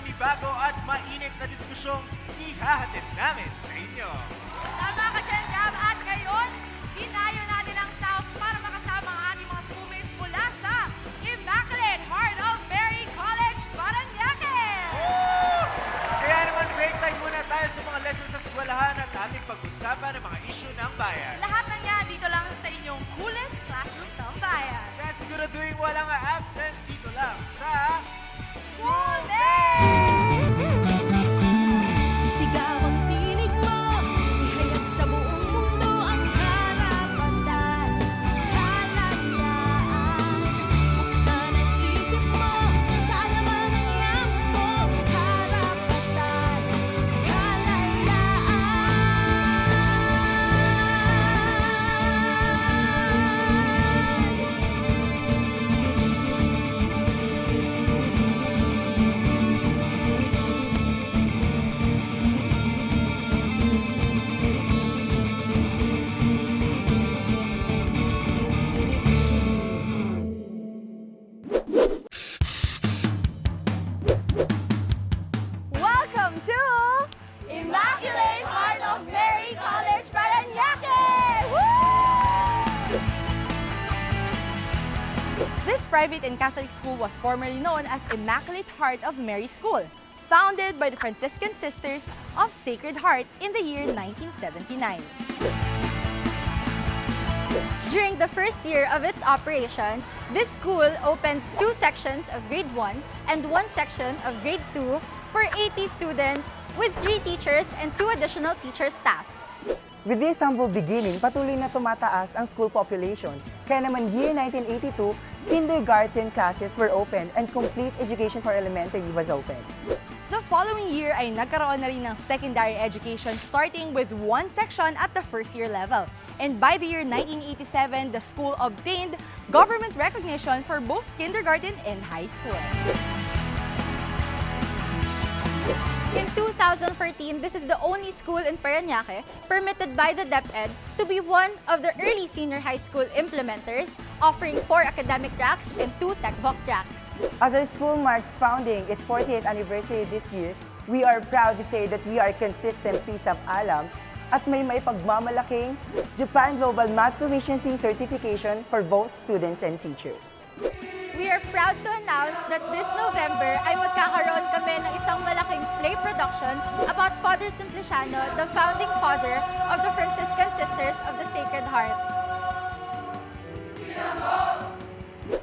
panibago at mainit na diskusyong ihahatid namin sa inyo. Tama ka dyan, Gab. At ngayon, dinayo natin ang South para makasama ang ating mga schoolmates mula sa Immaculate Heart of Mary College, Parañaque! Kaya naman break time muna tayo sa mga lessons sa eskwelahan at ating pag-usapan ng mga issue ng bayan. Lahat ng yan dito lang sa inyong coolest classroom ng bayan. Kaya siguraduhin walang absent dito lang sa Schoolmates! Isigaw ang tinig mo, ihayag sa buong mundo ang karapatan, kalayaan. Buksan ang isip mo, kaalaman ang yaman mo sa karapatan, sa Welcome to Immaculate Heart of Mary College, Parañaque! Woo! This private and Catholic school was formerly known as Immaculate Heart of Mary School, founded by the Franciscan Sisters of Sacred Heart in the year 1979. During the first year of its operations, this school opened 2 sections of grade 1 and 1 section of grade 2 for 80 students with 3 teachers and 2 additional teacher staff. With this humble beginning, patuloy na tumataas ang school population. Kaya naman year 1982, kindergarten classes were opened and complete education for elementary was opened. The following year ay nagkaroon na rin ng secondary education starting with 1 section at the first year level. And by the year 1987, the school obtained government recognition for both kindergarten and high school. In 2014, this is the only school in Parañaque permitted by the DepEd to be one of the early senior high school implementers, offering 4 academic tracks and 2 textbook tracks. As our school marks founding its 40th anniversary this year, we are proud to say that we are consistent piece of alam at may maipagmamalaking Japan Global Math Proficiency Certification for both students and teachers. We are proud to announce that this November ay magkakaroon kami ng isang malaking play production about Father Simpliciano, the founding father of the Franciscan Sisters of the Sacred Heart.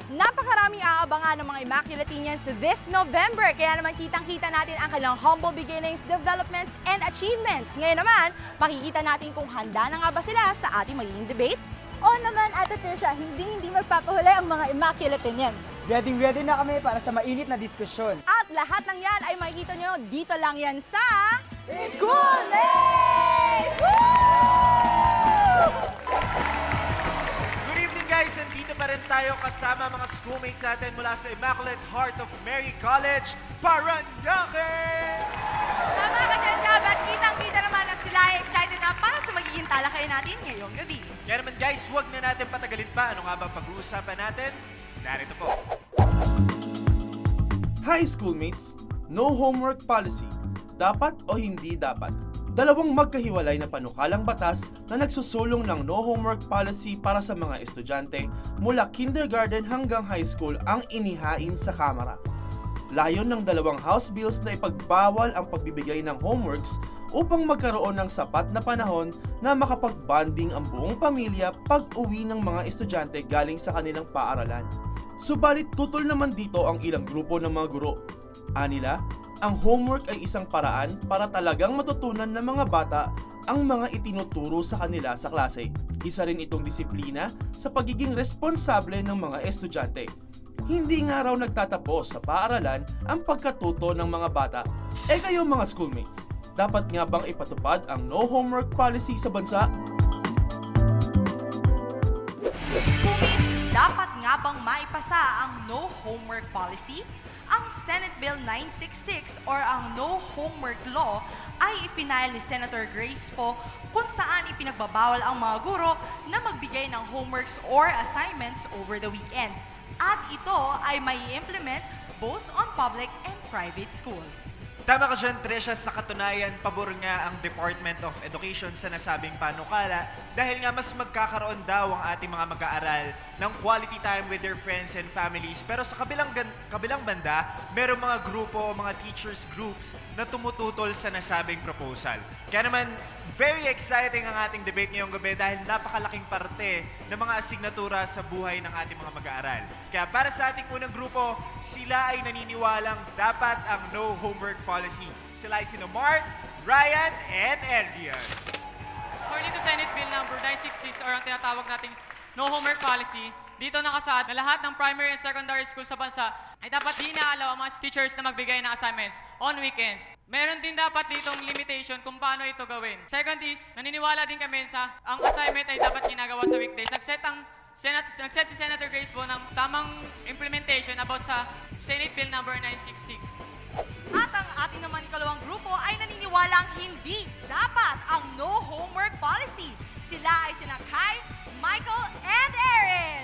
Napakaraming aabangan ng mga Immaculatinians this November. Kaya naman kitang-kita natin ang kanilang humble beginnings, developments, and achievements. Ngayon naman, makikita natin kung handa na nga ba sila sa ating magiging debate. Oo naman, Ate Tricia, hindi magpapahuli ang mga Immaculatinians. Ready na kami para sa mainit na diskusyon. At lahat ng yan ay makikita nyo dito lang yan sa Schoolmates! Good evening guys! Nandito pa rin tayo kasama mga schoolmates natin mula sa Immaculate Heart of Mary College, Parañaque! Tama ka dyan, Gab, at kitang-kita naman na sila ay excited na para sa magiging talakayan natin ngayong gabi. Kaya naman guys, huwag na natin patagalin pa. Ano nga ba pag-uusapan natin? Narito po. Hi schoolmates! No homework policy. Dapat o hindi dapat? Dalawang magkahiwalay na panukalang batas na nagsusulong ng no homework policy para sa mga estudyante mula kindergarten hanggang high school ang inihain sa Kamara. Layon ng dalawang House bills na ipagbawal ang pagbibigay ng homeworks upang magkaroon ng sapat na panahon na makapag-bonding ang buong pamilya pag-uwi ng mga estudyante galing sa kanilang paaralan. Subalit tutol naman dito ang ilang grupo ng mga guro. Anila, ang homework ay isang paraan para talagang matutunan ng mga bata ang mga itinuturo sa kanila sa klase. Isa rin itong disiplina sa pagiging responsable ng mga estudyante. Hindi nga raw nagtatapos sa paaralan ang pagkatuto ng mga bata. Kayo mga schoolmates, dapat nga bang ipatupad ang no homework policy sa bansa? Schoolmates, dapat nga bang maipasa ang no homework policy? Ang Senate Bill 966 or ang No Homework Law ay ipinayal ni Senator Grace Poe kung saan ipinagbabawal ang mga guro na magbigay ng homeworks or assignments over the weekends. At ito ay may implement both on public and private schools. Tama ka dyan, Tresha. Sa katunayan, pabor nga ang Department of Education sa nasabing panukala dahil nga mas magkakaroon daw ang ating mga mag-aaral ng quality time with their friends and families. Pero sa kabilang banda, merong mga grupo, mga teachers groups na tumututol sa nasabing proposal. Kaya naman, very exciting ang ating debate ngayong gabi dahil napakalaking parte ng mga asignatura sa buhay ng ating mga mag-aaral. Kaya para sa ating unang grupo, sila ay naniniwalang dapat ang no homework policy. Sila ay sino Mark, Ryan, and Adrian. According to Senate Bill number 966 or ang tinatawag nating no homework policy, dito nakasaad na lahat ng primary and secondary school sa bansa ay dapat di inaalaw ang mga teachers na magbigay ng assignments on weekends. Meron din dapat ditong limitation kung paano ito gawin. Second is, naniniwala din kami sa ang assignment ay dapat ginagawa sa weekdays. Nagset si Senator Grace Bo ng tamang implementation about sa Senate Bill number 966. At ang ating naman ikalawang grupo ay naniniwalang hindi dapat ang no homework policy. Sila ay sina Kai, Michael, and Aaron.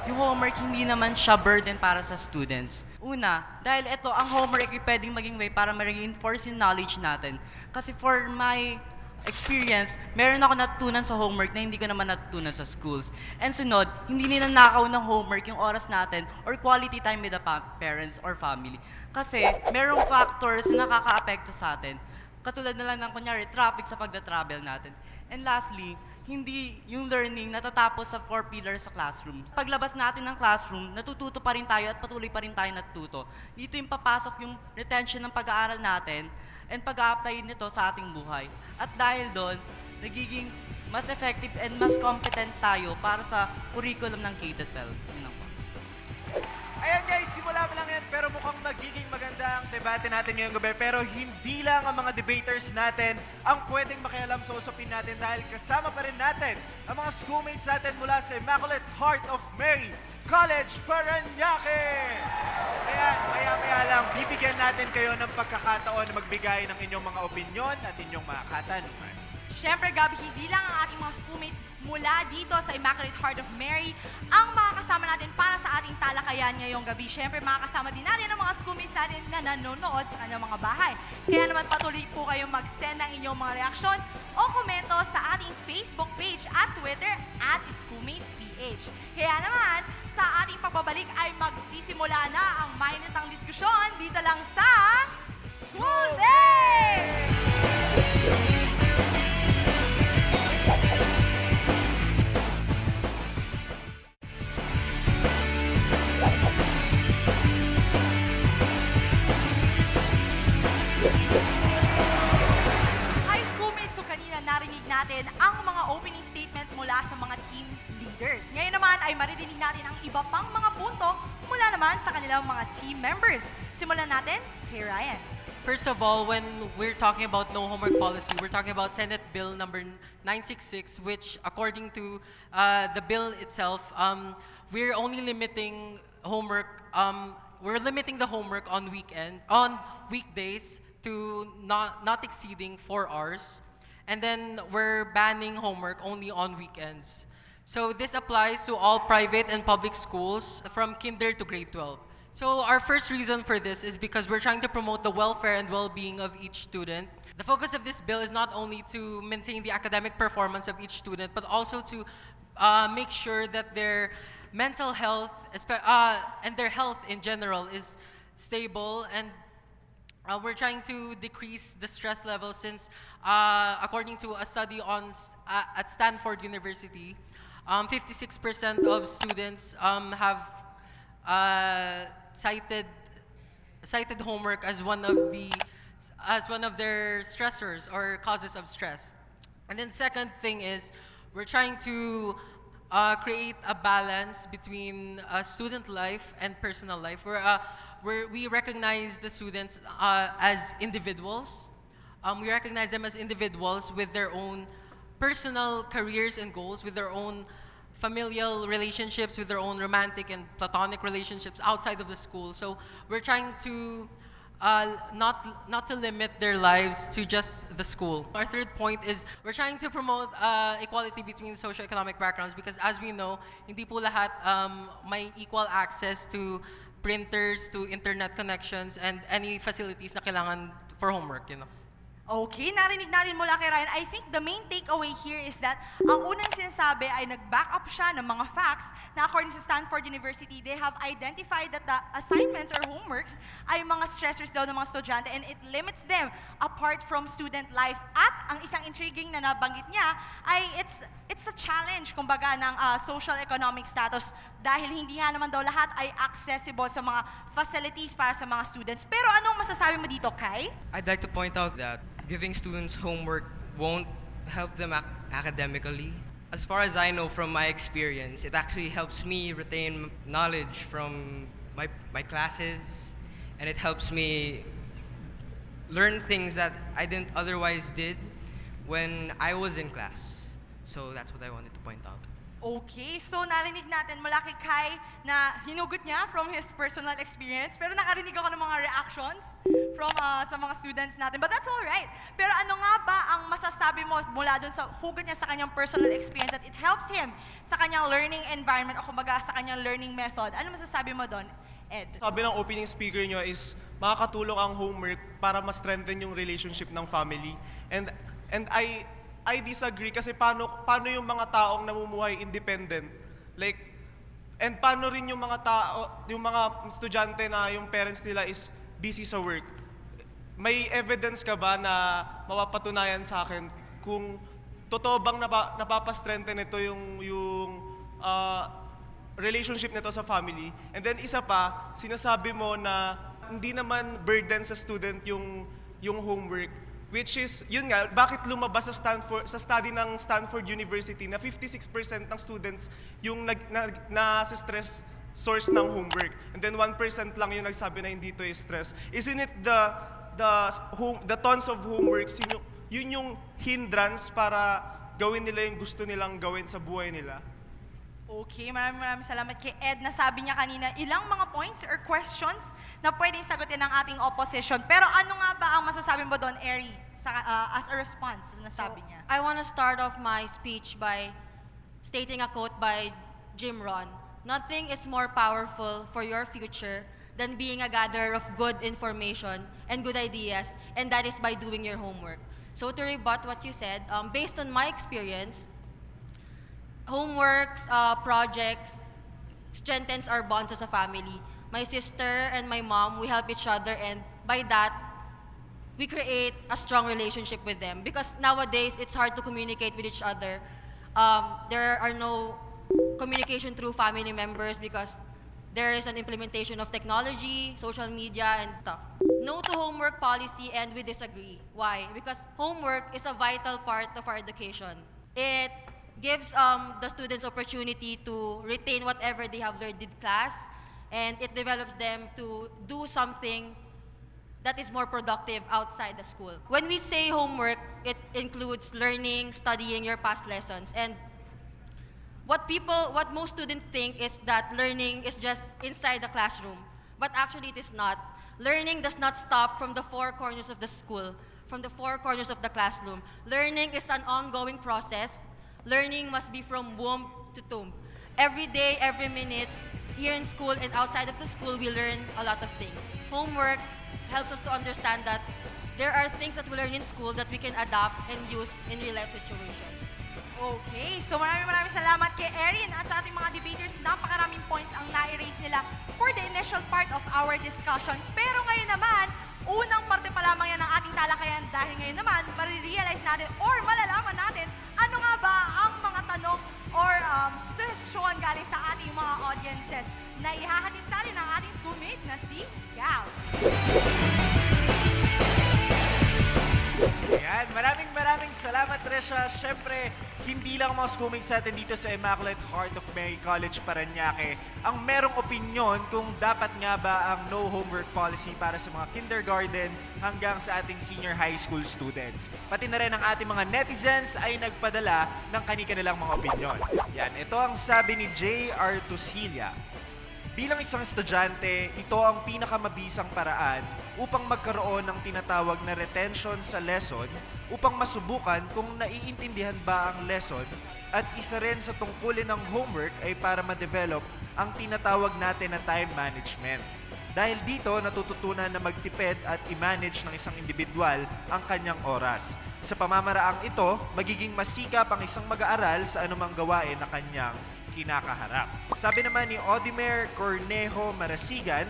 Yung homework, hindi naman siya burden para sa students. Una, dahil ito, ang homework ay pwedeng maging way para ma-reinforce yung knowledge natin. Kasi for my experience, meron ako natutunan sa homework na hindi ko naman natutunan sa schools. And sunod, hindi ninanakaw ng homework yung oras natin or quality time with the parents or family. Kasi merong factors na nakaka-apekto sa atin. Katulad na lang ng kunyari, traffic sa pagda-travel natin. And lastly, hindi yung learning natatapos sa 4 pillars sa classroom. Paglabas natin ng classroom, natututo pa rin tayo at patuloy pa rin tayo natututo. Dito yung papasok yung retention ng pag-aaral natin and pag-a-apply nito sa ating buhay. At dahil doon, nagiging mas effective and mas competent tayo para sa curriculum ng K-12. Yun lang po. Ayan guys, simula mo lang yan pero mukhang magiging maganda ang debate natin ngayong gabi. Pero hindi lang ang mga debaters natin ang pwedeng makialam sa usapin natin dahil kasama pa rin natin ang mga schoolmates natin mula sa Immaculate Heart of Mary College, Parañaque! Ayan, maya-maya lang, bibigyan natin kayo ng pagkakataon na magbigay ng inyong mga opinyon at inyong mga katanungan. Siyempre, Gab, hindi lang ang ating mga schoolmates mula dito sa Immaculate Heart of Mary ang mga kasama natin para sa ating talakayan ngayong gabi. Siyempre, mga kasama din natin ang mga schoolmates natin na nanonood sa kanilang mga bahay. Kaya naman patuloy po kayong mag-send ng inyong mga reactions o komento sa ating Facebook page at Twitter at SchoolmatesPH. Kaya naman, sa ating pagbabalik ay magsisimula na ang mainitang diskusyon dito lang sa School Day! Hi schoolmates, so kanina narinig natin ang mga opening statement mula sa mga team leaders. Ngayon naman ay maririnig natin ang iba pang mga punto mula naman sa kanilang mga team members. Simulan natin kay Ryan. First of all, when we're talking about no homework policy, we're talking about Senate Bill number 966, which according to the bill itself, we're only limiting homework, we're limiting the homework on weekdays to not exceeding 4 hours. And then we're banning homework only on weekends. So this applies to all private and public schools from kinder to grade 12. So our first reason for this is because we're trying to promote the welfare and well-being of each student. The focus of this bill is not only to maintain the academic performance of each student, but also to make sure that their mental health and their health in general is stable. And we're trying to decrease the stress level since, according to a study at Stanford University, 56% of students have cited homework as one of their stressors or causes of stress. And then second thing is we're trying to create a balance between student life and personal life. We recognize the students as individuals. We recognize them as individuals with their own personal careers and goals, with their own familial relationships, with their own romantic and platonic relationships outside of the school. So we're trying to not to limit their lives to just the school. Our third point is we're trying to promote equality between socioeconomic backgrounds because as we know, hindi po lahat may equal access to printers to internet connections and any facilities na kailangan for homework, you know. Okay, narinig natin mula kay Ryan. I think the main takeaway here is that ang unang sinasabi ay nag-back up siya ng mga facts na according sa Stanford University, they have identified that the assignments or homeworks ay mga stressors daw ng mga estudyante and it limits them apart from student life. At ang isang intriguing na nabanggit niya ay it's a challenge, kumbaga, ng social economic status dahil hindi nga naman daw lahat ay accessible sa mga facilities para sa mga students. Pero anong masasabi mo dito, Kai? I'd like to point out that giving students homework won't help them academically. As far as I know from my experience, it actually helps me retain knowledge from my classes, and it helps me learn things that I didn't otherwise did when I was in class. So that's what I wanted to point out. Okay, so narinig natin mula kay Kai na hinugot niya from his personal experience, pero nakarinig ako ng mga reactions from sa mga students natin. But that's all right. Pero ano nga ba ang masasabi mo mula dun sa hugot niya sa kanyang personal experience that it helps him sa kanyang learning environment o kumbaga sa kanyang learning method? Ano masasabi mo doon, Ed? Sabi ng opening speaker nyo is makakatulong ang homework para ma-strengthen yung relationship ng family. And I disagree kasi paano yung mga taong namumuhay independent? Like, and paano rin yung mga yung mga estudyante na yung parents nila is busy sa work? May evidence ka ba na mapapatunayan sa akin kung totoo bang napapastrengthen ito yung relationship nito sa family? And then isa pa, sinasabi mo na hindi naman burden sa student yung homework. Which is, yun nga, bakit lumabas sa study ng Stanford University na 56% ng students yung na-stress source ng homework. And then 1% lang yung nagsabi na hindi ito is stress. Isn't it the tons of homeworks, yun yung hindrance para gawin nila yung gusto nilang gawin sa buhay nila? Okay, maraming salamat kay Ed. Nasabi niya kanina ilang mga points or questions na pwedeng sagutin ng ating opposition. Pero ano nga ba ang masasabi mo doon, Eri, as a response na nasabi niya? I want to start off my speech by stating a quote by Jim Rohn. Nothing is more powerful for your future than being a gatherer of good information and good ideas, and that is by doing your homework. So to rebut what you said, based on my experience, homeworks, projects, strengthens our bonds as a family. My sister and my mom, we help each other, and by that, we create a strong relationship with them. Because nowadays, it's hard to communicate with each other. There are no communication through family members because there is an implementation of technology, social media, and stuff. No to homework policy, and we disagree. Why? Because homework is a vital part of our education. It gives the students opportunity to retain whatever they have learned in class, and it develops them to do something that is more productive outside the school. When we say homework, it includes learning, studying your past lessons, and what most students think is that learning is just inside the classroom, but actually it is not. Learning does not stop from the four corners of the school, from the four corners of the classroom. Learning is an ongoing process. Learning must be from womb to tomb. Every day, every minute, here in school and outside of the school, we learn a lot of things. Homework helps us to understand that there are things that we learn in school that we can adapt and use in real-life situations. Okay, so maraming salamat kay Erin at sa ating mga debaters. Napakaraming points ang na-erase nila for the initial part of our discussion. Pero ngayon naman, unang parte pa lamang yan ng ating talakayan dahil ngayon naman, marirealize natin or malalaman natin ano nga ba ang mga tanong or suggestion galing sa ating mga audiences na ihahatid sa atin ng ating schoolmate na si Gal. Ayan, maraming salamat, Tresha. Siyempre, hindi lang mga schoolmates natin dito sa Immaculate Heart of Mary College, Parañaque ang merong opinion kung dapat nga ba ang no homework policy para sa mga kindergarten hanggang sa ating senior high school students. Pati na rin ang ating mga netizens ay nagpadala ng kani-kanilang mga opinion. Yan, ito ang sabi ni J. Artusilia. Bilang isang estudyante, ito ang pinakamabisang paraan upang magkaroon ng tinatawag na retention sa lesson upang masubukan kung naiintindihan ba ang lesson at isa rin sa tungkulin ng homework ay para ma-develop ang tinatawag natin na time management. Dahil dito, natututunan na magtipid at i-manage ng isang individual ang kanyang oras. Sa pamamaraang ito, magiging masikap ang isang mag-aaral sa anumang gawain na kanyang kinakaharap. Sabi naman ni Odimer Cornejo Marasigan,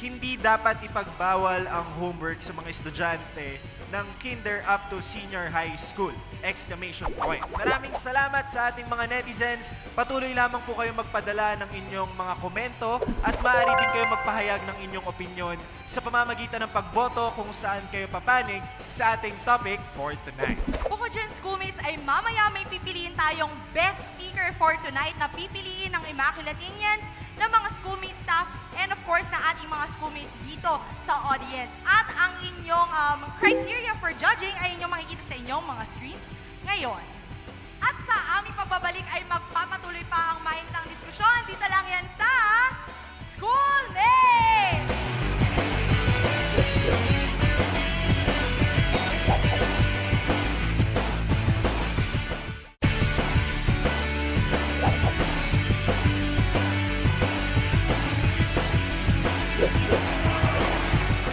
hindi dapat ipagbawal ang homework sa mga estudyante ng kinder up to senior high school! Exclamation point. Maraming salamat sa ating mga netizens. Patuloy lamang po kayong magpadala ng inyong mga komento at maaari din kayong magpahayag ng inyong opinion sa pamamagitan ng pagboto kung saan kayo papanig sa ating topic for tonight. Bukod dyan, schoolmates, ay mamaya may pipiliin tayong best speaker for tonight na pipiliin ng Immaculate Indians, ng mga schoolmate staff, and of course, na ating mga schoolmates dito sa audience. At ang inyong criteria for judging ay inyong makikita sa inyong mga screens ngayon. At sa aming pagbabalik ay magpapatuloy pa ang mahintang diskusyon. Dito lang yan sa Schoolmates!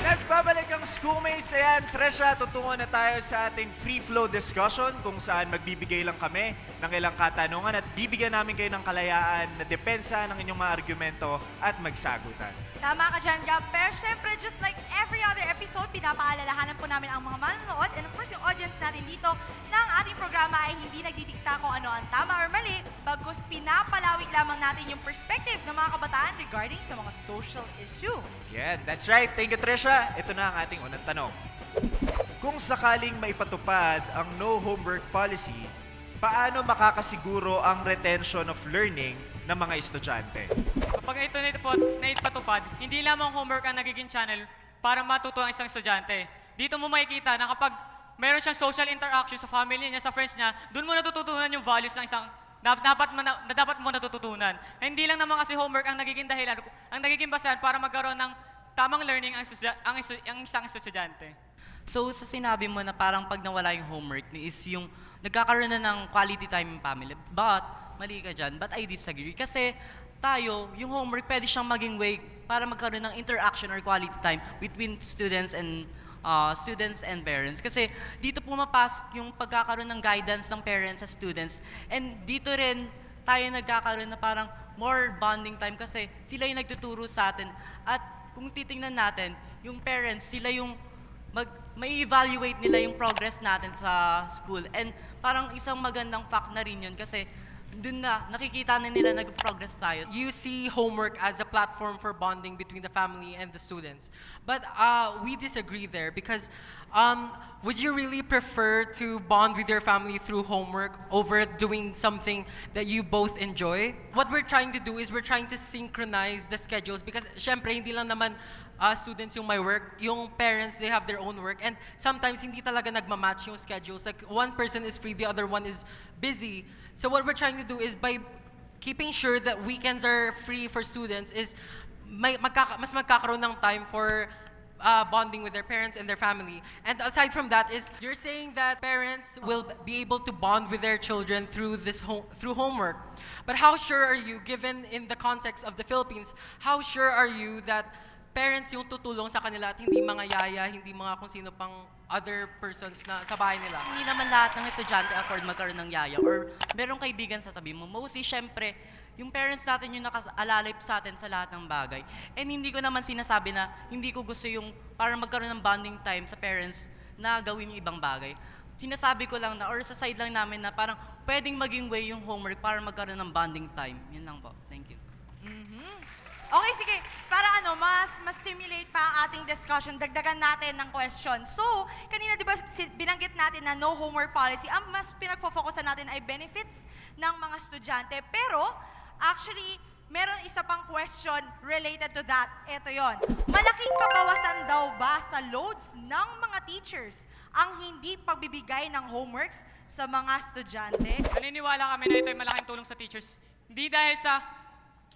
Nagbabalik ang Schoolmates. Ayan, Tresha, tutungo na tayo sa ating free flow discussion kung saan magbibigay lang kami ng ilang katanungan at bibigyan namin kayo ng kalayaan na depensa ng inyong mga argumento at magsagutan. Tama ka dyan, Gab. Pero syempre, just like every other episode, pinapaalalahanan po namin ang mga manonood and of course yung audience natin dito ng ating programa ay hindi nagdidikta kung ano ang tama or mali, bagkus pinapalawig lamang natin yung perspective ng mga kabataan regarding sa mga social issue. Yeah, that's right. Thank you, Tresha. Ito na ang ating unang tanong. Kung sakaling maipatupad ang no homework policy, paano makakasiguro ang retention of learning ng mga estudyante? Kapag ito naipatupad, hindi lamang homework ang nagiging channel para matuto ang isang estudyante. Dito mo makikita na kapag meron siyang social interaction sa family niya, sa friends niya, doon mo natututunan yung values ng isang dapat mo natututunan. Hindi lang naman kasi homework ang nagiging dahilan, ang nagiging basehan para magkaroon ng tamang learning ang isang estudyante. So, sa sinabi mo na parang pag nawala yung homework is yung nagkakaroon na ng quality time in family. But, mali ka dyan. But I disagree. Kasi tayo, yung homework pwede siyang maging way para magkaroon ng interaction or quality time between students and parents. Kasi dito pumapasok yung pagkakaroon ng guidance ng parents sa students. And dito rin tayo nagkakaroon na parang more bonding time kasi sila yung nagtuturo sa atin. At kung titingnan natin, yung parents, sila yung may evaluate nila yung progress natin sa school. And parang isang magandang fact na rin yun kasi dun na nakikita na nila nag-progress tayo. You see homework as a platform for bonding between the family and the students. But we disagree there because would you really prefer to bond with your family through homework over doing something that you both enjoy? What we're trying to do is we're trying to synchronize the schedules because syempre hindi lang naman students yung my work, yung parents, they have their own work and sometimes hindi talaga nagmamatch yung schedules. Like one person is free, the other one is busy. So what we're trying to do is by keeping sure that weekends are free for students is mas magkakaroon ng time for bonding with their parents and their family. And aside from that is you're saying that parents will be able to bond with their children through through homework. But how sure are you, given in the context of the Philippines, how sure are you that parents yung tutulong sa kanila at hindi mga yaya, hindi mga kung sino pang other persons na sa bahay nila? Hindi naman lahat ng estudyante afford magkaroon ng yaya or merong kaibigan sa tabi mo. Mostly, syempre, yung parents natin yung nakaalalay sa atin sa lahat ng bagay. And hindi ko naman sinasabi na hindi ko gusto yung para magkaroon ng bonding time sa parents na gawin yung ibang bagay. Sinasabi ko lang na, or sa side lang namin na parang pwedeng maging way yung homework para magkaroon ng bonding time. Yun lang po. Thank you. Okay, sige. Para mas stimulate pa ang ating discussion, dagdagan natin ng question. So, kanina di ba binanggit natin na no homework policy, ang mas pinagpo-focusan natin ay benefits ng mga estudyante. Pero, actually, meron isa pang question related to that. Ito yon. Malaking kabawasan daw ba sa loads ng mga teachers ang hindi pagbibigay ng homeworks sa mga estudyante? Naniniwala kami na ito ay malaking tulong sa teachers. Hindi dahil sa,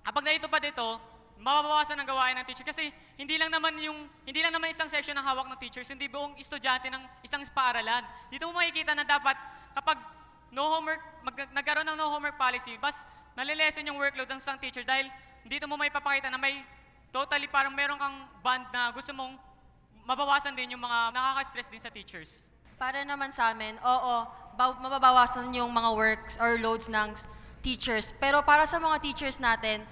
kapag naitupad ito, mababawasan ang gawain ng teacher kasi hindi lang naman isang section ng hawak ng teachers, hindi buong estudyante ng isang paaralan. Dito mo makikita na dapat kapag nagkaroon ng no homework policy, mas nalilesen yung workload ng isang teacher dahil dito mo may papakita na may totally parang meron kang band na gusto mong mabawasan din yung mga nakaka-stress din sa teachers. Para naman sa amin, oo, mababawasan yung mga works or loads ng teachers. Pero para sa mga teachers natin,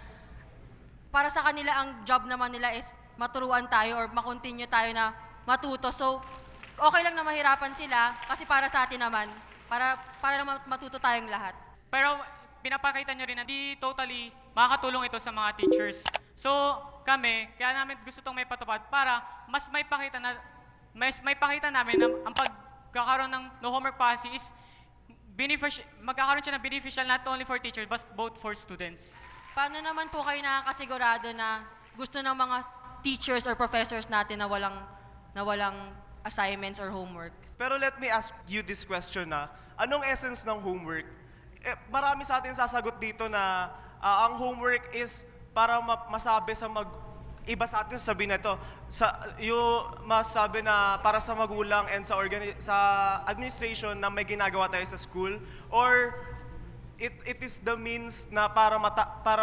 para sa kanila ang job naman nila is maturuan tayo or makontinue tayo na matuto. So, okay lang na mahirapan sila kasi para sa atin naman, para lang matuto tayong lahat. Pero pinapakita nyo rin na di totally makakatulong ito sa mga teachers. So, kami, kaya namin gusto itong may patupad para mas may pakita namin na ang pagkakaroon ng no homework policy is magkakaroon siya ng beneficial not only for teachers but both for students. Paano naman po kayo nakakasigurado na gusto ng mga teachers or professors natin na walang assignments or homework? Pero let me ask you this question na, anong essence ng homework? Marami sa atin sasagot dito na ang homework is para masabi sa iba sa atin sabi na ito, yung masabi na para sa magulang and sa administration na may ginagawa tayo sa school, or it is the means na para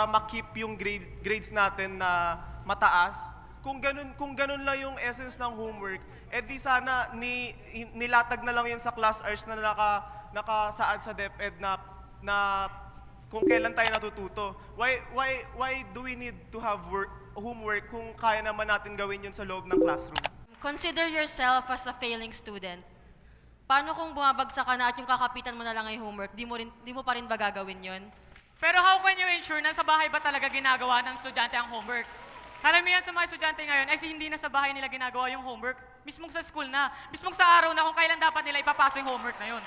ma-keep yung grades natin na mataas. Kung ganun lang yung essence ng homework, di sana nilatag na lang yan sa class hours na nakasaad sa DepEd na kung kailan tayo natututo. Why do we need to have homework kung kaya naman natin gawin yun sa loob ng classroom? Consider yourself as a failing student. Paano kung bumabagsak ka na at yung kakapitan mo na lang ay homework, di mo pa rin ba gagawin yun? Pero how can you ensure na sa bahay ba talaga ginagawa ng estudyante ang homework? Karamihan sa mga estudyante ngayon ay hindi na sa bahay nila ginagawa yung homework, mismong sa school na, mismong sa araw na kung kailan dapat nila ipapasa yung homework na yun.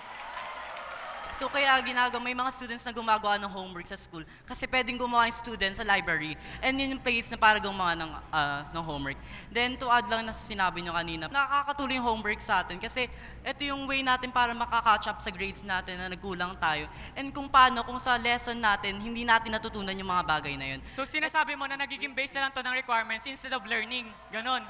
So kaya may mga students na gumagawa ng homework sa school kasi pwedeng gumawa yung student sa library and yun yung place na para gumawa ng homework. Then to add lang na sinabi nyo kanina, nakakatulong yung homework sa atin kasi ito yung way natin para makaka-catch up sa grades natin na nagkulang tayo. And kung sa lesson natin, hindi natin natutunan yung mga bagay na yun. So sinasabi mo na nagiging base na lang to ng requirements instead of learning. Ganon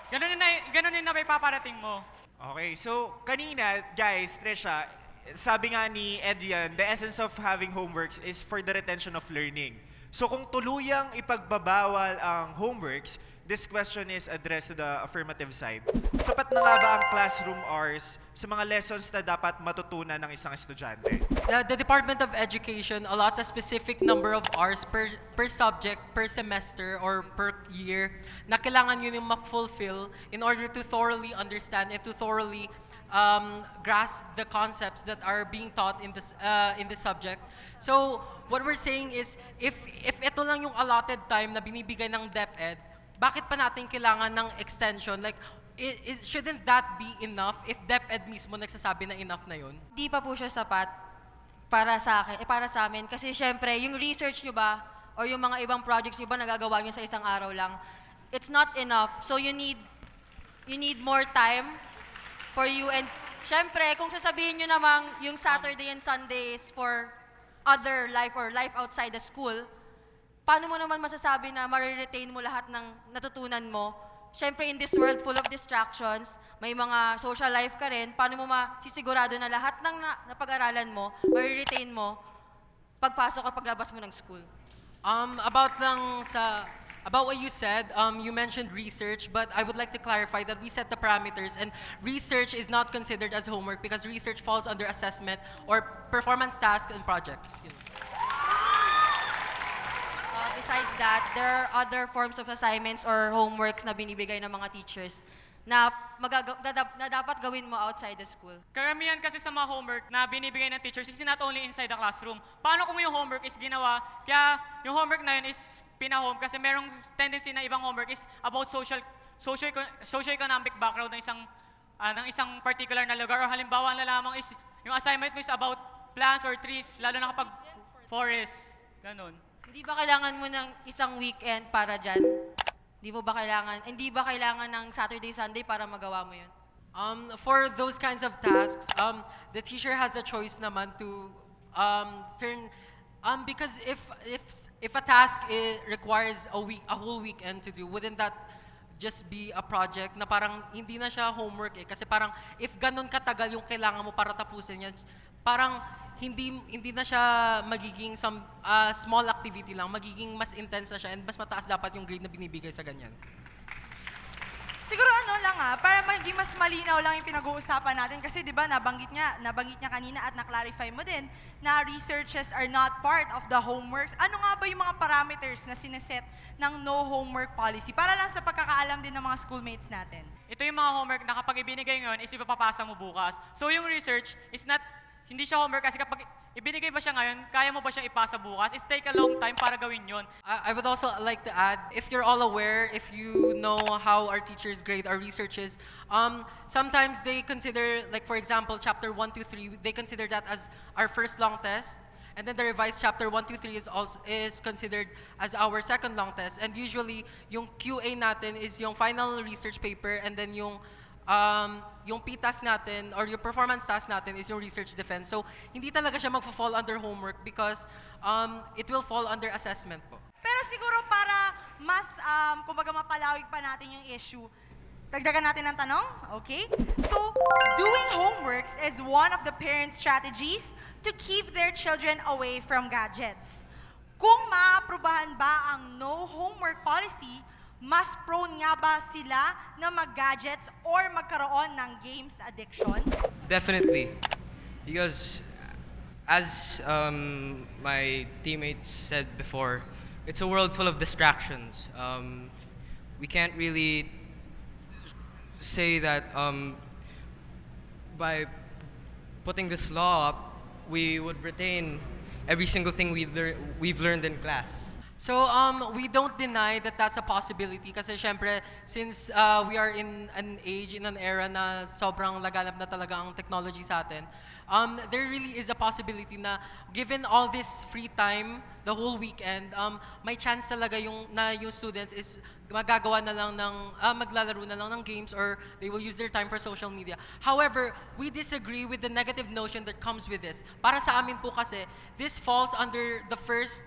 yung napaparating mo. Okay, so kanina, guys, Tresha, sabi nga ni Adrian, the essence of having homeworks is for the retention of learning. So kung tuluyang ipagbabawal ang homeworks, this question is addressed to the affirmative side. Sapat na nga ba ang classroom hours sa mga lessons na dapat matutunan ng isang estudyante? The Department of Education allots a specific number of hours per subject, per semester, or per year na kailangan yun yung ma-fulfill in order to thoroughly understand and to thoroughly grasp the concepts that are being taught in this subject. So what we're saying is, if ito lang yung allotted time na binibigay ng DepEd, bakit pa natin kailangan ng extension? Like, shouldn't that be enough if DepEd mismo nagsasabi na enough na yun? Di pa po siya sapat para sa akin, para sa amin. Kasi syempre, yung research nyo ba, or yung mga ibang projects nyo ba nagagawa nyo sa isang araw lang, it's not enough. So you need more time for you. And syempre, kung sasabihin nyo namang yung Saturday and Sunday is for other life or life outside the school, paano mo naman masasabi na mariretain mo lahat ng natutunan mo? Syempre, in this world full of distractions, may mga social life ka rin, paano mo masisigurado na lahat ng napag-aralan mo, mariretain mo pagpasok at paglabas mo ng school? About what you said, you mentioned research, but I would like to clarify that we set the parameters, and research is not considered as homework because research falls under assessment or performance tasks and projects. Besides that, there are other forms of assignments or homeworks na binibigay ng mga teachers na dapat gawin mo outside the school. Karamihan kasi sa mga homework na binibigay ng teachers is not only inside the classroom. Paano kung yung homework is ginawa, kaya yung homework na yun is pinahome kasi merong tendency na ibang homework is about socio-economic background ng isang particular na lugar, or halimbawa na lamang is yung assignment mo is about plants or trees, lalo na kapag forest, ganun. Hindi ba kailangan mo ng isang weekend para dyan? Hindi ba kailangan ng Saturday, Sunday para magawa mo yun? For those kinds of tasks, the teacher has a choice naman to turn. Because if a task requires a whole weekend to do, wouldn't that just be a project na parang hindi na siya homework eh? Kasi parang if ganun katagal yung kailangan mo para tapusin yan, parang hindi na siya magiging small activity lang, magiging mas intense na siya and mas mataas dapat yung grade na binibigay sa ganyan. Siguro para maging mas malinaw lang yung pinag-uusapan natin kasi 'di ba nabanggit niya kanina at na-clarify mo din na researches are not part of the homeworks. Ano nga ba yung mga parameters na sineset ng no homework policy para lang sa pagkakaalam din ng mga schoolmates natin? Ito yung mga homework na kapag ibinigay ngayon is ipapapasa mo bukas. So yung research is hindi siya homework kasi kapag ibinigay ba siya ngayon, kaya mo ba siyang ipasa bukas? It's take a long time para gawin yun. I would also like to add, if you're all aware, if you know how our teachers grade our researches, sometimes they consider, like for example, chapter 1, 2, 3, they consider that as our first long test. And then the revised chapter 1, 2, 3 is considered as our second long test. And usually, yung QA natin is yung final research paper and then yung P-task natin or yung performance task natin is yung research defense. So, hindi talaga siya magfo-fall under homework because it will fall under assessment po. Pero siguro para mas, kumbaga mapalawig pa natin yung issue, dagdagan natin ng tanong, okay? So, doing homeworks is one of the parents' strategies to keep their children away from gadgets. Kung maaprubahan ba ang no homework policy, mas prone nga ba sila na mag-gadgets or magkaroon ng games addiction? Definitely. Because as my teammates said before, it's a world full of distractions. We can't really say that by putting this law up, we would retain every single thing we've learned in class. So, we don't deny that that's a possibility kasi syempre, since we are in an age, in an era na sobrang laganap na talaga ang technology sa atin, there really is a possibility na given all this free time, the whole weekend, may chance talaga yung students is magagawa na lang maglalaro na lang ng games or they will use their time for social media. However, we disagree with the negative notion that comes with this. Para sa amin po kasi, this falls under the first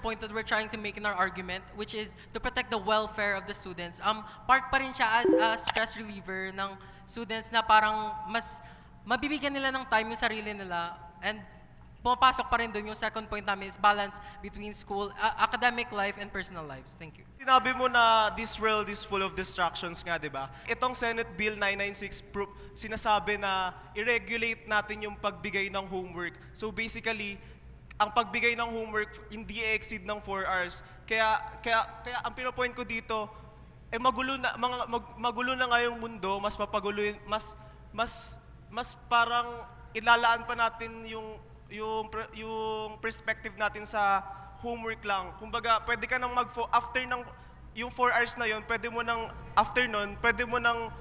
point that we're trying to make in our argument, which is to protect the welfare of the students. Part pa rin siya as a stress reliever ng students na parang mas mabibigyan nila ng time yung sarili nila and pumapasok pa rin doon yung second point namin is balance between school, academic life and personal lives. Thank you. Sinabi mo na this world is full of distractions nga, di ba? Itong Senate Bill 996 sinasabi na i-regulate natin yung pagbigay ng homework. So basically, ang pagbigay ng homework hindi i-exceed ng 4 hours. Kaya ang pinopoint ko dito, magulo na nga yung mundo, mas mapagulo, mas parang ilalaan pa natin yung perspective natin sa homework lang. Kumbaga, pwede ka nang after ng yung 4 hours na yon, pwede mo nang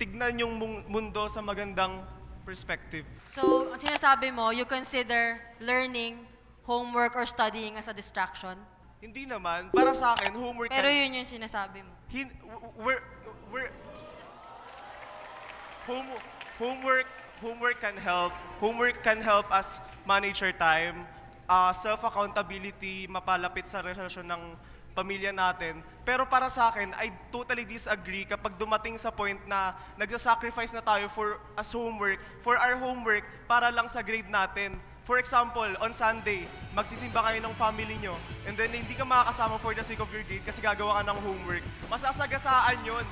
tignan yung mundo sa magandang perspective. So, ang sinasabi mo, you consider learning, homework, or studying as a distraction? Hindi naman. Para sa akin, homework Pero yun yung sinasabi mo. Homework can help. Homework can help us manage our time, self-accountability, mapalapit sa relasyon ng pamilya natin. Pero para sa akin, I totally disagree kapag dumating sa point na nagsasacrifice na tayo for our homework para lang sa grade natin. For example, on Sunday, magsisimba kayo ng family nyo, and then hindi ka makakasama for the sake of your grade kasi gagawa ka ng homework. Masasagasaan yun.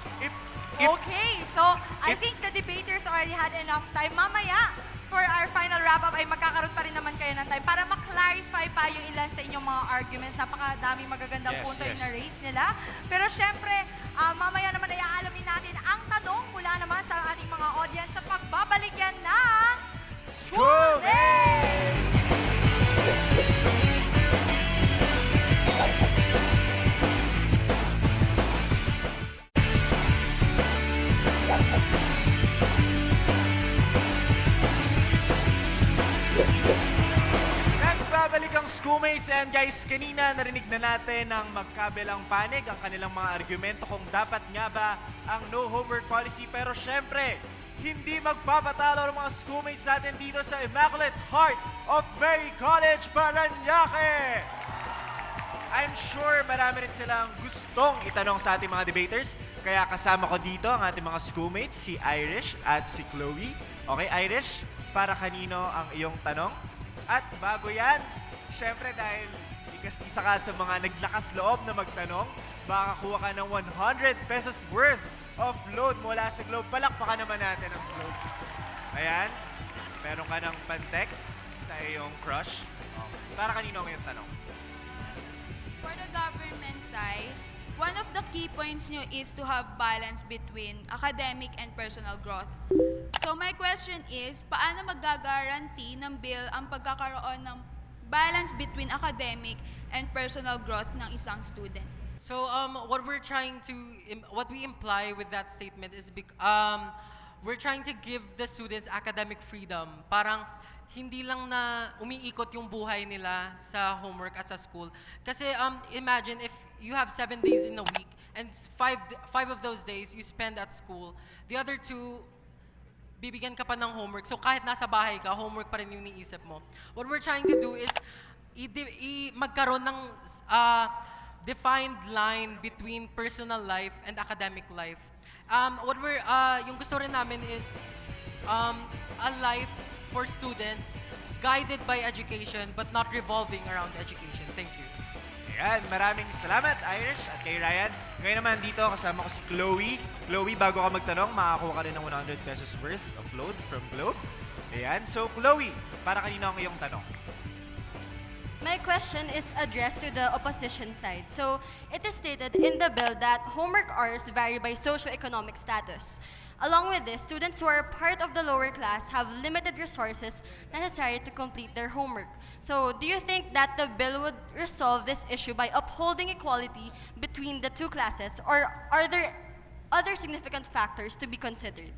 Okay, so I think the debaters already had enough time. Mamaya, for our final wrap-up ay magkakaroon pa rin naman kayo ng time para ma-clarify pa yung ilan sa inyong mga arguments. Napakadaming magagandang punto yung na-raise nila. Pero syempre, mamaya naman ay aalamin natin ang tanong mula naman sa ating mga audience sa pagbabalik yan ng Schoolmates! Nagbabalik ang Schoolmates and guys, kanina narinig na natin ang magkabilang panig, ang kanilang mga argumento kung dapat nga ba ang no homework policy. Pero syempre, hindi magpapatalo ng mga schoolmates natin dito sa Immaculate Heart of Mary College, Parañaque! I'm sure marami rin silang gustong itanong sa ating mga debaters. Kaya kasama ko dito ang ating mga schoolmates, si Irish at si Chloe. Okay, Irish? para kanino ang iyong tanong? At bago yan, syempre dahil isa ka sa mga naglakas loob na magtanong, makakakuha ka ng 100 pesos worth of load mula sa Globe. Palakpakan naman natin ang Globe. Ayan, meron ka ng pantext sa iyong crush. Para kanino ang iyong tanong? For the government side, one of the key points nyo is to have balance between academic and personal growth. So my question is, paano mag-guarantee ng bill ang pagkakaroon ng balance between academic and personal growth ng isang student? So what we imply with that statement is we're trying to give the students academic freedom. Parang hindi lang na umiikot yung buhay nila sa homework at sa school. Kasi imagine if you have 7 days in a week and five of those days you spend at school, the other 2 bibigyan ka pa ng homework. So kahit nasa bahay ka, homework pa rin yung iniisip mo. What we're trying to do is magkaroon ng defined line between personal life and academic life. Yung gusto rin namin is a life for students guided by education but not revolving around education. Thank you. Ayan, maraming salamat Irish at kay Ryan. Ngayon naman dito kasama ko si Chloe. Chloe, bago ka magtanong, makakuha ka rin ng 100 pesos worth of load from Globe. Ayan, so Chloe, para kanino ang iyong tanong? My question is addressed to the opposition side. So, it is stated in the bill that homework hours vary by socioeconomic status. Along with this, students who are part of the lower class have limited resources necessary to complete their homework. So, do you think that the bill would resolve this issue by upholding equality between the two classes, or are there other significant factors to be considered?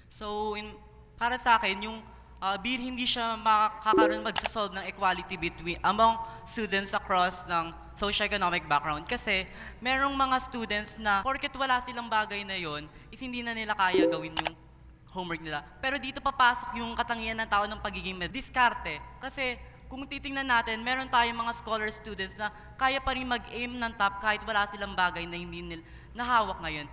So, para sa akin, yung bill hindi siya makakaroon magsasolve ng equality among students across ng socioeconomic background. Kasi merong mga students na porket wala silang bagay na yon, is hindi na nila kaya gawin yung homework nila. Pero dito papasok yung katangian ng tao ng pagiging diskarte. Kasi kung titingnan natin, meron tayong mga scholar students na kaya pa rin mag-aim ng top kahit wala silang bagay na hindi nila nahawak ngayon.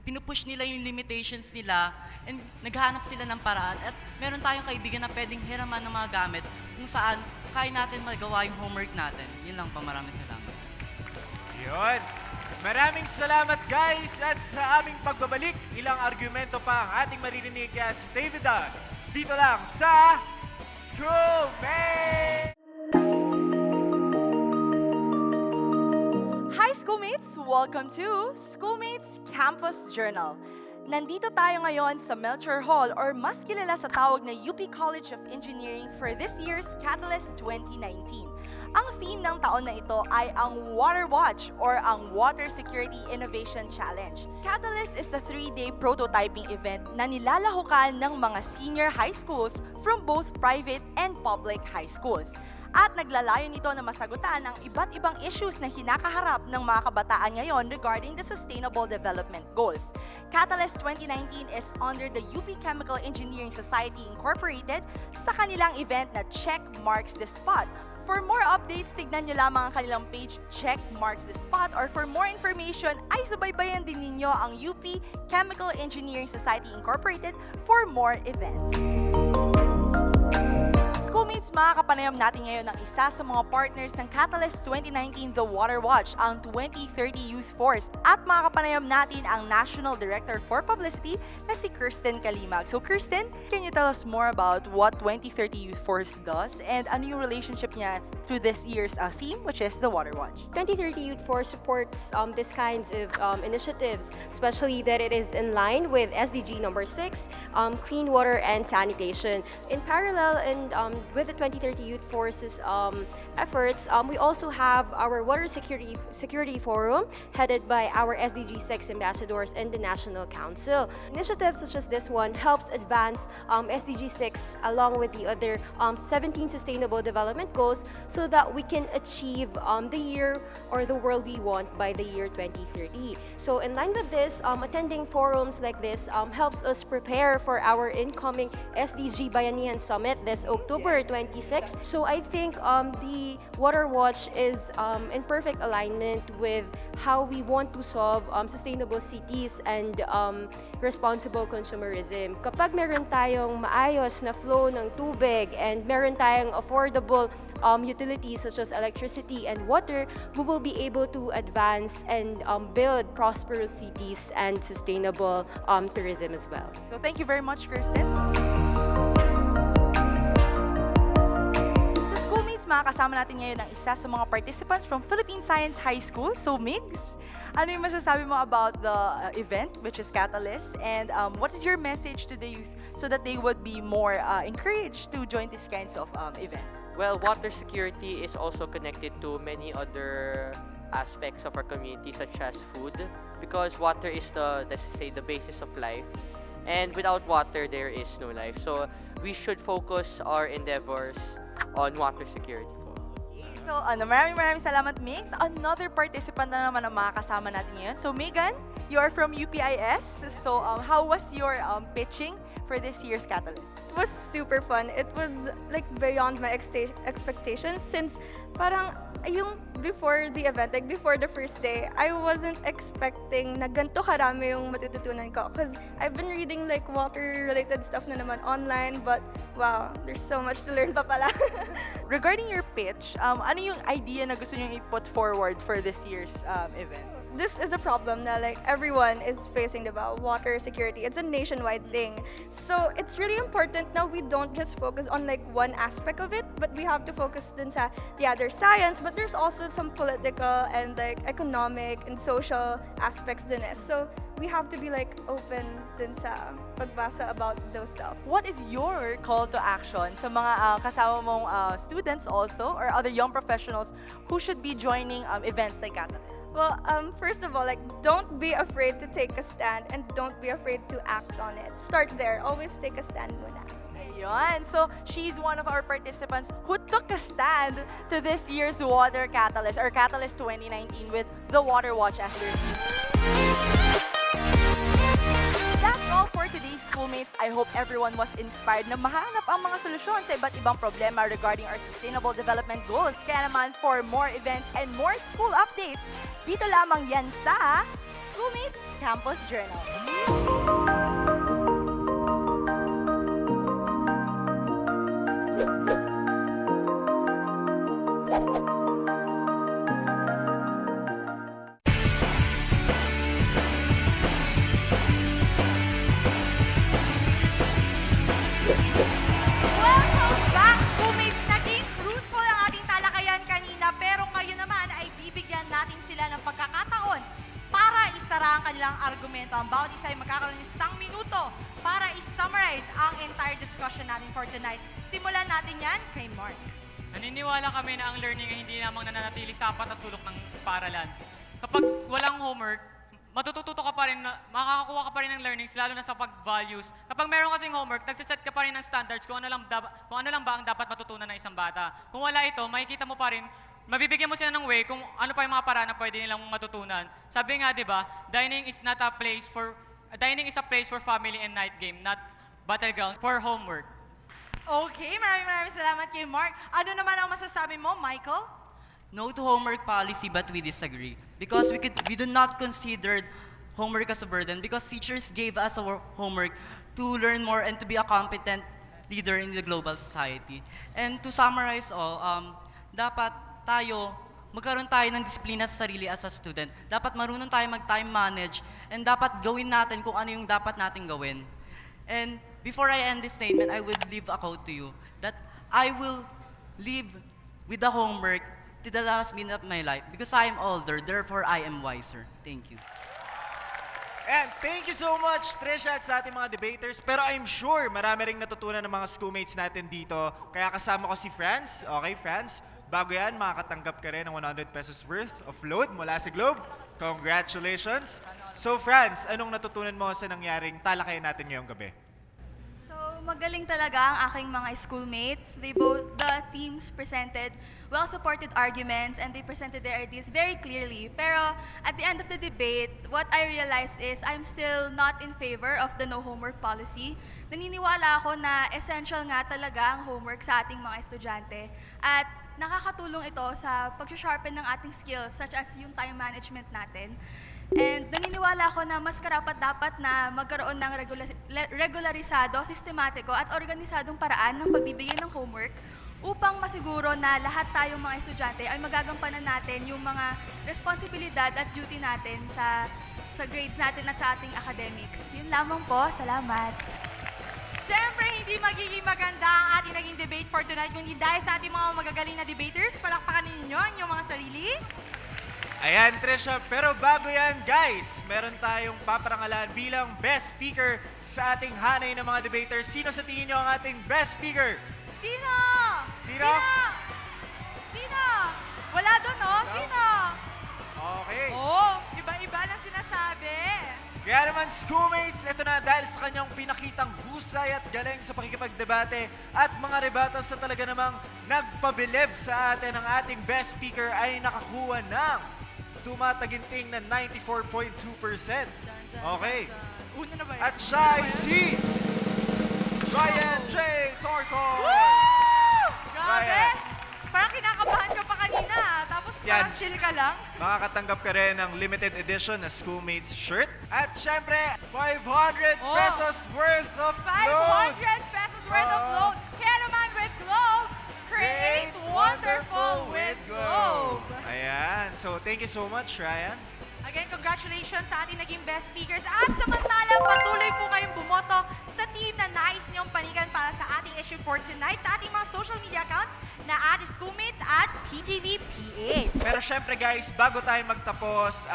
Pinupush nila yung limitations nila and naghahanap sila ng paraan. At meron tayong kaibigan na pwedeng hiraman ng mga gamit kung saan kaya natin magawa yung homework natin. Yun lang pa, maraming salamat. Yun. Maraming salamat guys at sa aming pagbabalik, ilang argumento pa ang ating maririnig kaya stay with us. Dito lang sa Iskoolmates! Hi Schoolmates! Welcome to Schoolmates Campus Journal. Nandito tayo ngayon sa Melcher Hall or mas kilala sa tawag na UP College of Engineering for this year's Catalyst 2019. Ang theme ng taon na ito ay ang Water Watch or ang Water Security Innovation Challenge. Catalyst is a 3-day prototyping event na nilalahukan ng mga senior high schools from both private and public high schools. At naglalayo nito na masagutan ang iba't ibang issues na hinakaharap ng mga kabataan ngayon regarding the Sustainable Development Goals. Catalyst 2019 is under the UP Chemical Engineering Society Incorporated sa kanilang event na Check Marks the Spot. For more updates, tignan nyo lamang ang kanilang page, Check Marks the Spot, or for more information, ay subaybayan din ninyo ang UP Chemical Engineering Society Incorporated for more events. Schoolmates, makakapanayam natin ngayon ang isa sa mga partners ng Catalyst 2019 The Water Watch, ang 2030 Youth Force, at makakapanayam natin ang National Director for Publicity na si Kirsten Kalimag. So Kirsten, can you tell us more about what 2030 Youth Force does and ano yung relationship niya to this year's theme, which is The Water Watch? 2030 Youth Force supports this kinds of initiatives, especially that it is in line with SDG number 6, clean water and sanitation. In parallel and with the 2030 Youth Force's efforts, we also have our Water Security Forum headed by our SDG 6 ambassadors and the National Council. Initiatives such as this one helps advance SDG 6 along with the other 17 Sustainable Development Goals so that we can achieve the year or the world we want by the year 2030. So in line with this, attending forums like this helps us prepare for our incoming SDG Bayanihan Summit this October 20 2026. So I think the Water Watch is in perfect alignment with how we want to solve sustainable cities and responsible consumerism. Kapag meron tayong maayos na flow ng tubig and meron tayong affordable utilities such as electricity and water, we will be able to advance and build prosperous cities and sustainable tourism as well. So thank you very much, Kirsten. Sa Schoolmates, makakasama natin ngayon ang isa sa mga participants from Philippine Science High School. So Migs, ano yung masasabi mo about the event, which is Catalyst, and what is your message to the youth so that they would be more encouraged to join these kinds of events? Well, water security is also connected to many other aspects of our community, such as food, because water is let's say, the basis of life. And without water, there is no life. So we should focus our endeavors on water security. So, maraming salamat, Mix. Another participant na naman ang makakasama natin ngayon. So, Megan, you are from UPIS. So, how was your pitching for this year's Catalyst? It was super fun. It was like beyond my expectations since parang yung before the event, like before the first day, I wasn't expecting na ganito karami yung matututunan ko because I've been reading like water-related stuff na naman online, but wow, there's so much to learn pa pala. Regarding your pitch, ano yung idea na gusto nyo i-put forward for this year's event? This is a problem na like everyone is facing about water security. It's a nationwide thing. So it's really important now we don't just focus on like one aspect of it, but we have to focus din sa, yeah, there's science, but there's also some political and like economic and social aspects din eh. So we have to be like open din sa pagbasa about those stuff. What is your call to action sa mga kasama mong students also or other young professionals who should be joining events like Catalyst? Well, first of all, like, don't be afraid to take a stand and don't be afraid to act on it. Start there. Always take a stand muna. Ayun. So, she's one of our participants who took a stand to this year's Water Catalyst or Catalyst 2019 with the Water Watch as their theme. That's all for today's Schoolmates. I hope everyone was inspired na mahanap ang mga solusyon sa iba't ibang problema regarding our sustainable development goals. Kaya naman, for more events and more school updates, dito lamang yan sa Schoolmates Campus Journal. Welcome back, Schoolmates! Naging fruitful ang ating talakayan kanina, pero ngayon naman ay bibigyan natin sila ng pagkakataon para isara ang kanilang argumento. Ang bawat isa ay magkakaroon ng 1 minuto para i-summarize ang entire discussion natin for tonight. Simulan natin yan kay Mark. Naniniwala kami na ang learning ay hindi lamang nananatili sa apat na sulok ng paaralan. Kapag walang homework, matututo ka pa rin, makakakuha ka pa rin ng learnings, lalo na sa pag-values. Kapag meron kasing homework, nagsiset ka pa rin ng standards kung ano lang ba ang dapat matutunan ng isang bata. Kung wala ito, makikita mo pa rin, mabibigyan mo sila ng way kung ano pa yung mga paraan na pwede nilang matutunan. Sabi nga, di ba, dining is a place for family and night game, not battleground for homework. Okay, maraming salamat kay Mark. Ano naman ang masasabi mo, Michael? No to homework policy, but we disagree. Because we do not consider homework as a burden because teachers gave us our homework to learn more and to be a competent leader in the global society. And to summarize all, dapat magkaroon tayo ng disiplina sa sarili as a student. Dapat marunong tayo mag-time manage and dapat gawin natin kung ano yung dapat natin gawin. And before I end this statement, I will leave a quote to you that I will live with the homework to the last minute of my life because I am older, therefore I am wiser. Thank you. And thank you so much, Trisha, at sa ating mga debaters. Pero I'm sure marami ring natutunan ng mga schoolmates natin dito. Kaya kasama ko si Franz. Okay, Franz? Bago yan, makakatanggap ka rin ng 100 pesos worth of load mula sa Globe. Congratulations! So, Franz, anong natutunan mo sa nangyaring talakayan natin ngayong gabi? So, Magaling talaga ang aking mga schoolmates. The teams presented well-supported arguments and they presented their ideas very clearly. Pero at the end of the debate, what I realized is I'm still not in favor of the no homework policy. Naniniwala ako na essential nga talaga ang homework sa ating mga estudyante. At nakakatulong ito sa pag-sharpen ng ating skills such as yung time management natin. And naniniwala ako na mas karapat-dapat na magkaroon ng regularisado, sistematiko at organisadong paraan ng pagbibigay ng homework upang masiguro na lahat tayong mga estudyante ay magagampanan natin yung mga responsibilidad at duty natin sa grades natin at sa ating academics. Yun lamang po. Salamat. Siyempre, hindi magiging maganda ang ating naging debate for tonight kundi dahil sa ating mga magagaling na debaters. Palakpakan ninyo ang inyong mga sarili. Ayan, Trisha. Pero bago yan, guys, meron tayong paparangalan bilang best speaker sa ating hanay ng mga debaters. Sino sa tingin nyo ang ating best speaker? Sino? Sino? Sino? Wala doon, no? Sino? Okay. Oh, iba-iba na sinasabi. Kaya naman, schoolmates, ito na dahil sa kanyang pinakitang husay at galing sa pakikipagdebate at mga rebuttals na talaga namang nagpabilib sa atin ang ating best speaker ay nakakuha ng tumataginting na 94.2%. Okay. Una na ba yun? At siya ay si Ryan J. Tortor! Grabe! Ryan. Parang kinakabahan ka pa kanina, tapos Yan. parang chill ka lang. Makakatanggap ka rin ng limited edition na Schoolmates shirt. At syempre, 500 pesos worth of 500 load! pesos worth of load. Kaya naman with Globe, create wonderful with Globe. Ayan. So, thank you so much, Ryan. Again, congratulations sa ating naging best speakers. At samantalang patuloy po kayong bumoto sa team na nais niyong panigan para sa ating issue for tonight sa ating mga social media accounts na @Iskoolmates at PTVPH. Pero syempre, guys, bago tayo magtapos,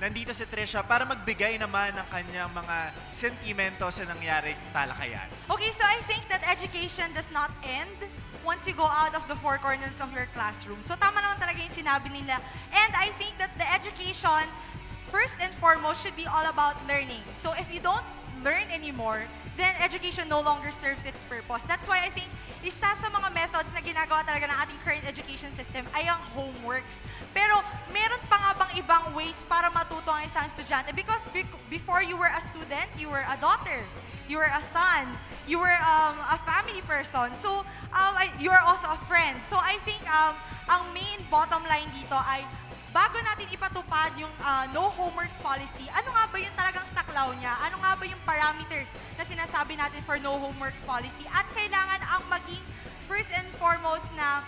nandito si Trisha para magbigay naman ng kanyang mga sentimento sa nangyaring talakayan. Okay, so I think that education does not end once you go out of the four corners of your classroom. So tama naman talaga yung sinabi nila. And I think that the education, first and foremost, should be all about learning. So if you don't learn anymore, then education no longer serves its purpose. That's why I think isa sa mga methods na ginagawa talaga ng ating current education system ay ang homeworks. Pero meron pa nga bang ibang ways para matuto ang isang estudyante? Because before you were a student, you were a daughter, you were a son, you were a family person. So you are also a friend. So I think ang main bottom line dito ay bago natin ipatupad yung no homeworks policy, ano nga ba yung talagang saklaw niya? Ano nga ba yung parameters na sinasabi natin for no homeworks policy? At kailangan ang maging first and foremost na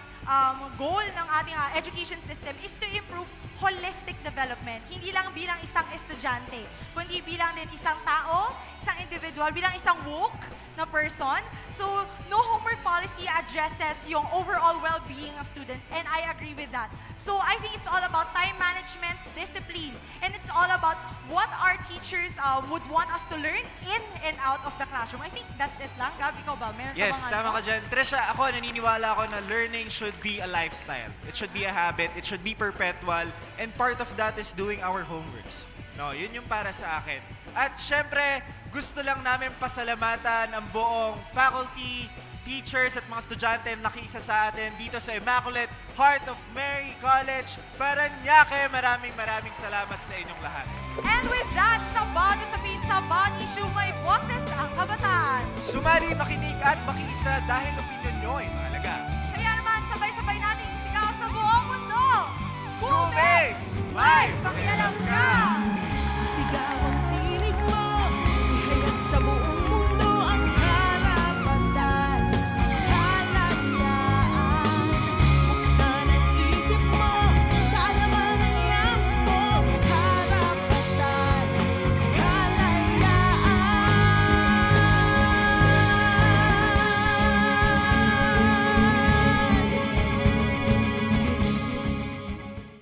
goal ng ating education system is to improve holistic development. Hindi lang bilang isang estudyante, kundi bilang din isang tao, isang individual, bilang isang woke na person. So, no homework policy addresses yung overall well-being of students, and I agree with that. So, I think it's all about time management, discipline, and it's all about what our teachers would want us to learn in and out of the classroom. I think that's it lang. Gab, ikaw ba? Meron Yes, ka tama ka dyan. Trisha, ako naniniwala ako na learning should be a lifestyle. It should be a habit. It should be perpetual. And part of that is doing our homeworks. No, yun yung para sa akin. At syempre, gusto lang namin pasalamatan ang buong faculty, teachers at mga estudyante na nakiisa sa atin dito sa Immaculate Heart of Mary College, Parañaque. Maraming salamat sa inyong lahat. And with that, sabado sa pizza bond issue, may boses ang kabataan. Sumali, makinig at makiisa dahil opinion nyo ay mahalaga. Kaya naman, sabay-sabay natin isigaw sa buong mundo. Schoolmates! May pakialam ka! Sigawan